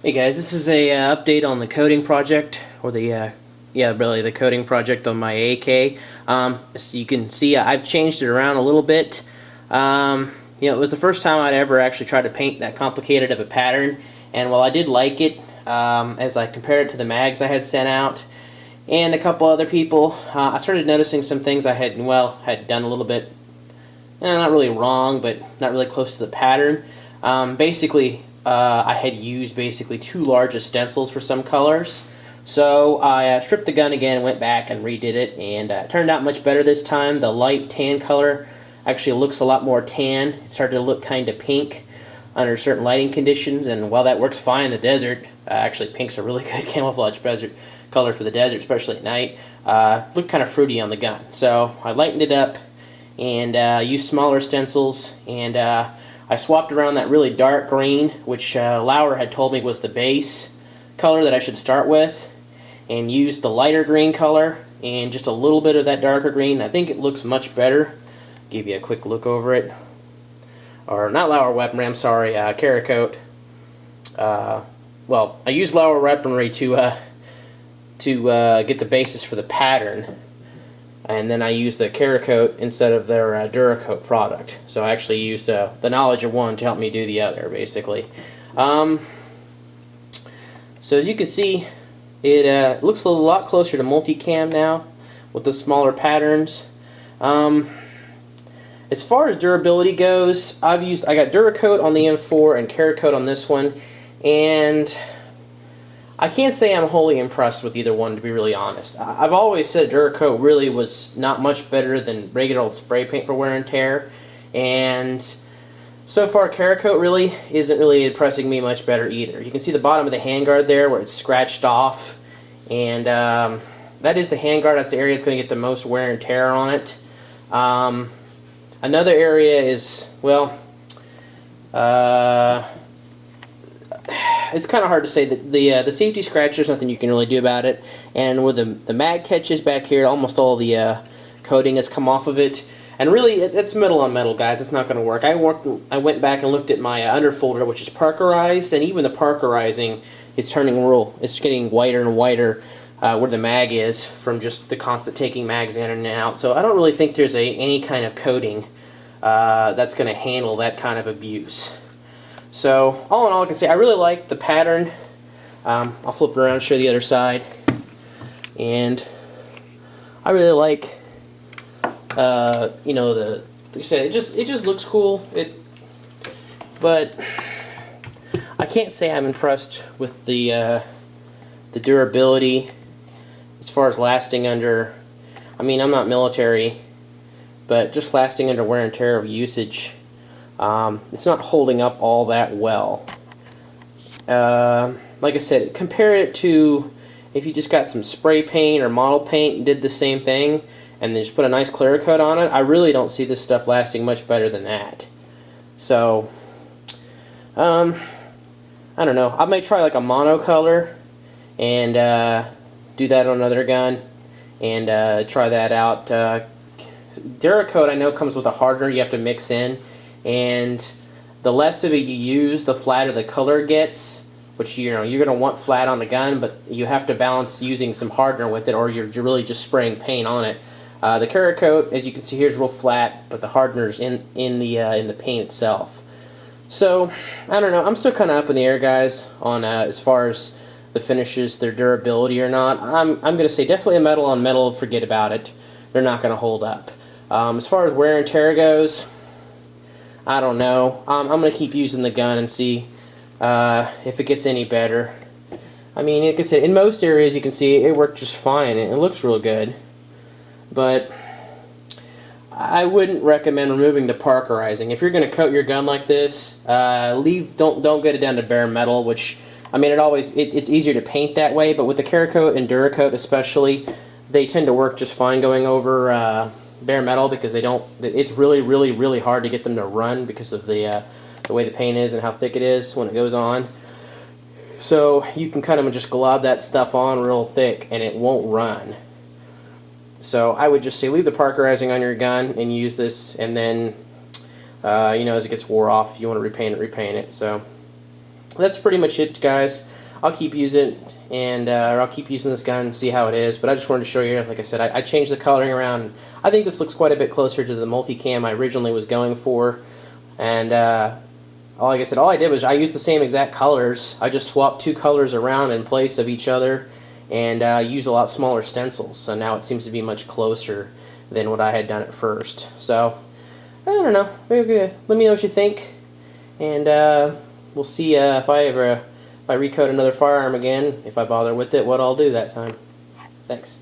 Hey guys, this is a update on the coating project, or the really the coating project on my AK. So you can see I've changed it around a little bit. It was the first time I'd ever actually tried to paint that complicated of a pattern, and while I did like it, as I compared it to the mags I had sent out and a couple other people, I started noticing some things I had done a little bit, not really wrong, but not really close to the pattern. Basically, I had used too large of stencils for some colors. So I stripped the gun again, went back and redid it, and it turned out much better this time. The light tan color actually looks a lot more tan. It started to look kind of pink under certain lighting conditions, and while that works fine in the desert, actually pink's a really good camouflage desert color for the desert, especially at night. Looked kind of fruity on the gun. So I lightened it up and used smaller stencils, and I swapped around that really dark green, which Lauer had told me was the base color that I should start with, and used the lighter green color and just a little bit of that darker green. I think it looks much better. Give you a quick look over it. Or not Lauer weaponry, I'm sorry, Ceracoat. Well, I used Lauer weaponry to get the basis for the pattern, and then I used the Ceracoat instead of their Duracoat product. So I actually used the knowledge of one to help me do the other, basically. So as you can see, it looks a lot closer to multicam now with the smaller patterns. As far as durability goes, I got Duracoat on the M4 and Ceracoat on this one, and I can't say I'm wholly impressed with either one, to be really honest. I've always said Duracoat really was not much better than regular old spray paint for wear and tear, and so far Ceracoat really isn't really impressing me much better either. You can see the bottom of the handguard there where it's scratched off, and that is the handguard. That's the area that's going to get the most wear and tear on it. Another area is, well, it's kind of hard to say. That the safety scratch, there's nothing you can really do about it, and where the mag catches back here, almost all the coating has come off of it, and really it's metal on metal, guys. It's not going to work. I went back and looked at my underfolder, which is parkerized, and even the parkerizing is it's getting whiter and whiter where the mag is from just the constant taking mags in and out. So I don't really think there's any kind of coating that's going to handle that kind of abuse. So all in all, I can say I really like the pattern. I'll flip it around and show the other side, and I really like like I said, it just looks cool. But I can't say I'm impressed with the durability as far as lasting under. I mean, I'm not military, but just lasting under wear and tear of usage. It's not holding up all that well. Like I said, compare it to if you just got some spray paint or model paint and did the same thing and then just put a nice clear coat on it. I really don't see this stuff lasting much better than that. So, I don't know. I may try like a monocolor and do that on another gun and try that out. Ceracoat I know comes with a hardener you have to mix in, and the less of it you use, the flatter the color gets, which you're going to want flat on the gun, but you have to balance using some hardener with it, or you're really just spraying paint on it. The Ceracoat, as you can see here, is real flat, but the hardener's in the paint itself. So I don't know. I'm still kind of up in the air, guys, on as far as the finishes, their durability or not. I'm going to say definitely a metal on metal. Forget about it. They're not going to hold up. As far as wear and tear goes, I don't know. I'm going to keep using the gun and see if it gets any better. I mean, like I said, in most areas you can see it worked just fine and it looks real good. But I wouldn't recommend removing the parkerizing. If you're going to coat your gun like this, don't get it down to bare metal, which, I mean, it's easier to paint that way, but with the Ceracoat and Duracoat especially, they tend to work just fine going over bare metal, because it's really hard to get them to run because of the way the paint is and how thick it is when it goes on. So you can kind of just glob that stuff on real thick and it won't run. So I would just say leave the parkerizing on your gun and use this, and then as it gets wore off, if you want to repaint it, repaint it. So that's pretty much it, guys. I'll keep using it, and or I'll keep using this gun and see how it is. But I just wanted to show you, like I said, I changed the coloring around. I think this looks quite a bit closer to the multicam I originally was going for. And like I said, all I did was I used the same exact colors. I just swapped 2 colors around in place of each other, and used a lot smaller stencils. So now it seems to be much closer than what I had done at first. So I don't know. Maybe, let me know what you think, and we'll see if I recoat another firearm again, if I bother with it, what I'll do that time. Thanks.